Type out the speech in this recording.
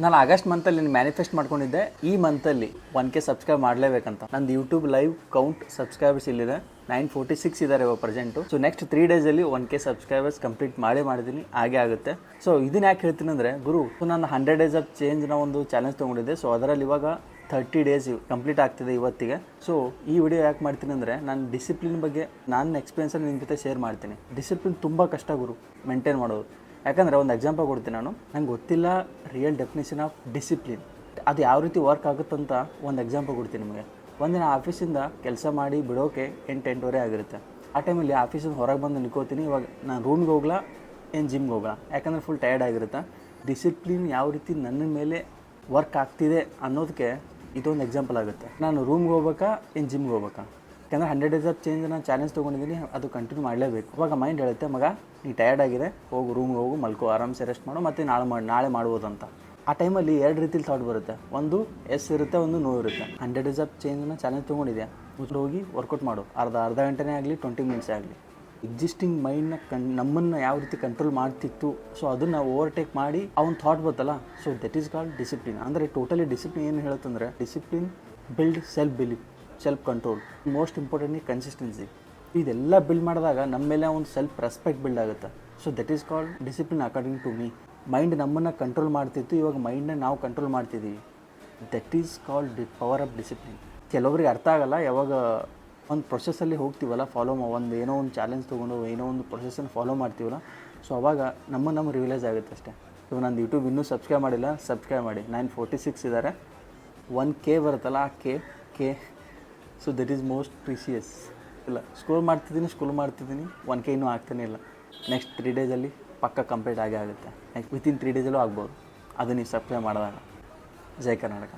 ನಾನು August ಮಂತಲ್ಲಿ manifest ಮಾಡ್ಕೊಂಡಿದ್ದೆ ಈ ಮಂತಲ್ಲಿ 1K ಸಬ್ಸ್ಕ್ರೈಬ್ ಮಾಡಲೇಬೇಕಂತ. ನಂದು ಯೂಟ್ಯೂಬ್ ಲೈವ್ ಕೌಂಟ್ ಸಬ್ಸ್ಕ್ರೈಬರ್ಸ್ ಇಲ್ಲಿದೆ 946 ಇದ್ದಾರೆ ಇವಾಗ ಪ್ರೆಸೆಂಟು. ಸೊ ನೆಕ್ಸ್ಟ್ 3 ಡೇಸಲ್ಲಿ 1K ಸಬ್ಸ್ಕ್ರೈಬರ್ಸ್ ಕಂಪ್ಲೀಟ್ ಮಾಡಿದ್ದೀನಿ, ಹಾಗೆ ಆಗುತ್ತೆ. ಸೊ ಇದನ್ನ ಯಾಕೆ ಹೇಳ್ತೀನಿ ಅಂದರೆ ಗುರು, ನಾನು 100 ಡೇಸ್ ಆಫ್ ಚೇಂಜ್ನ ಒಂದು ಚಾಲೆಂಜ್ ತೊಗೊಂಡಿದ್ದೆ. ಸೊ ಅದರಲ್ಲಿ ಇವಾಗ 30 ಡೇಸ್ ಕಂಪ್ಲೀಟ್ ಆಗ್ತಿದೆ ಇವತ್ತಿಗೆ. ಸೊ ಈ ವಿಡಿಯೋ ಯಾಕೆ ಮಾಡ್ತೀನಿ ಅಂದರೆ, ನಾನು ಡಿಸಿಪ್ಲಿನ್ ಬಗ್ಗೆ ನನ್ನ ಎಕ್ಸ್ಪೀರಿಯನ್ಸಲ್ಲಿ ನಿಮ್ಮ ಜೊತೆ ಶೇರ್ ಮಾಡ್ತೀನಿ. ಡಿಸಿಪ್ಲಿನ್ ತುಂಬ ಕಷ್ಟ ಗುರು ಮೇಂಟೈನ್ ಮಾಡೋದು. ಯಾಕಂದರೆ ಒಂದು ಎಕ್ಸಾಂಪಲ್ ಕೊಡ್ತೀನಿ ನಾನು. ನಂಗೆ ಗೊತ್ತಿಲ್ಲ ರಿಯಲ್ ಡೆಫಿನೇಷನ್ ಆಫ್ ಡಿಸಿಪ್ಲಿನ್, ಅದು ಯಾವ ರೀತಿ ವರ್ಕ್ ಆಗುತ್ತಂತ ಒಂದು ಎಕ್ಸಾಂಪಲ್ ಕೊಡ್ತೀನಿ ನಿಮಗೆ. ಒಂದಿನ ಆಫೀಸಿಂದ ಕೆಲಸ ಮಾಡಿ ಬಿಡೋಕೆ 8-8:30 ಆಗಿರುತ್ತೆ. ಆ ಟೈಮಲ್ಲಿ ಆಫೀಸಿಂದ ಹೊರಗೆ ಬಂದು ನಿಂತ್ಕೋತೀನಿ. ಇವಾಗ ನಾನು ರೂಮ್ಗೆ ಹೋಗ್ಲಾ ಏನು ಜಿಮ್ಗೆ ಹೋಗ್ಲಾ, ಯಾಕಂದರೆ ಫುಲ್ ಟಯರ್ಡ್ ಆಗಿರುತ್ತೆ. ಡಿಸಿಪ್ಲಿನ್ ಯಾವ ರೀತಿ ನನ್ನ ಮೇಲೆ ವರ್ಕ್ ಆಗ್ತಿದೆ ಅನ್ನೋದಕ್ಕೆ ಇದೊಂದು ಎಕ್ಸಾಂಪಲ್ ಆಗುತ್ತೆ. ನಾನು ರೂಮ್ಗೆ ಹೋಗ್ಬೇಕಾ ಏನು ಜಿಮ್ಗೆ ಹೋಗ್ಬೇಕಾ? ಯಾಕಂದರೆ 100 ಡೇಸ್ ಆಫ್ ಚೇಂಜ್ ನಾನು ಚಾಲೆಂಜ್ ತೊಗೊಂಡಿದ್ದೀನಿ, ಅದು ಕಂಟಿನ್ಯೂ ಮಾಡಲೇಬೇಕು. ಇವಾಗ ಮೈಂಡ್ ಹೇಳುತ್ತೆ, ಮಗ ನೀ ಟಯರ್ಡ್ ಆಗಿದೆ, ಹೋಗು ರೂಮ್ಗೆ ಹೋಗು, ಮಲ್ಕೋ, ಆರಾಮ್ಸೆ ರೆಸ್ಟ್ ಮಾಡು, ಮತ್ತು ನಾಳೆ ಮಾಡ್ಬೋದು ಅಂತ. ಆ ಟೈಮಲ್ಲಿ 2 ರೀತಿಲಿ ಥಾಟ್ ಬರುತ್ತೆ. ಒಂದು ಎಸ್ ಇರುತ್ತೆ, ಒಂದು ನೋ ಇರುತ್ತೆ. 100 ಡೇಸ್ ಆಫ್ ಚೇಂಜನ್ನ ಚಾಲೆಂಜ್ ತೊಗೊಂಡಿದ್ಯಾ, ಹೋಗಿ ವರ್ಕೌಟ್ ಮಾಡು, ಅರ್ಧ ಗಂಟೆನೇ ಆಗಲಿ 20 ಮಿನಿಟ್ಸೇ ಆಗಲಿ. ಎಕ್ಸಿಸ್ಟಿಂಗ್ ಮೈಂಡ್ನ ನಮ್ಮನ್ನು ಯಾವ ರೀತಿ ಕಂಟ್ರೋಲ್ ಮಾಡ್ತಿತ್ತು, ಸೊ ಅದನ್ನು ಓವರ್ಟೇಕ್ ಮಾಡಿ ಅವನ ಥಾಟ್ ಬರ್ತಲ್ಲ, so that is called discipline. ಅಂದರೆ ಟೋಟಲಿ ಡಿಸಿಪ್ಲಿನ್ ಏನು ಹೇಳುತ್ತಂದರೆ, discipline build self belief, self control, most importantly consistency. ಇದೆಲ್ಲ ಬಿಲ್ಡ್ ಮಾಡಿದಾಗ ನಮ್ಮ ಮೇಲೆ ಒಂದು ಸೆಲ್ಫ್ ರೆಸ್ಪೆಕ್ಟ್ ಬಿಲ್ಡ್ ಆಗುತ್ತೆ. So that is called discipline according to me. Mind ನಮ್ಮನ್ನು ಕಂಟ್ರೋಲ್ ಮಾಡ್ತಿತ್ತು, ಇವಾಗ ಮೈಂಡನ್ನ ನಾವು ಕಂಟ್ರೋಲ್ ಮಾಡ್ತಿದ್ದೀವಿ. That is called power of discipline. ಕೆಲವರಿಗೆ ಅರ್ಥ ಆಗಲ್ಲ. ಯಾವಾಗ ಒಂದು ಪ್ರೊಸೆಸ್ಸಲ್ಲಿ ಹೋಗ್ತೀವಲ್ಲ, ಒಂದು ಏನೋ ಒಂದು ಚಾಲೆಂಜ್ ತೊಗೊಂಡು ಏನೋ ಒಂದು ಪ್ರೊಸೆಸ್ಸನ್ನು ಫಾಲೋ ಮಾಡ್ತೀವಲ್ಲ, ಸೊ ಅವಾಗ ನಮ್ಮ ರಿಯಲೈಸ್ ಆಗುತ್ತೆ ಅಷ್ಟೇ. ಇವಾಗ ನಾನು ಯೂಟ್ಯೂಬ್ ಇನ್ನೂ ಸಬ್ಸ್ಕ್ರೈಬ್ ಮಾಡಿಲ್ಲ, ಸಬ್ಸ್ಕ್ರೈಬ್ ಮಾಡಿ. 946 ಇದ್ದಾರೆ. 1K ಬರುತ್ತಲ್ಲ, ಆ K so that is most precious. ಇಲ್ಲ, ಸ್ಕ್ರೋಲ್ ಮಾಡ್ತಿದ್ದೀನಿ 1K ಇನ್ನೂ ಆಗ್ತಾನೆ ಇಲ್ಲ. ನೆಕ್ಸ್ಟ್ 3 ಡೇಸಲ್ಲಿ ಪಕ್ಕ ಕಂಪ್ಲೀಟ್ ಆಗೇ ಆಗುತ್ತೆ. ನೆಕ್ಸ್ಟ್ ವಿತಿನ್ 3 ಡೇಸಲ್ಲೂ ಆಗ್ಬೋದು, ಅದು ನೀವು ಸಬ್ಸ್ಕ್ರೈಬ್ ಮಾಡಿದಾಗ. ಜೈ ಕರ್ನಾಟಕ.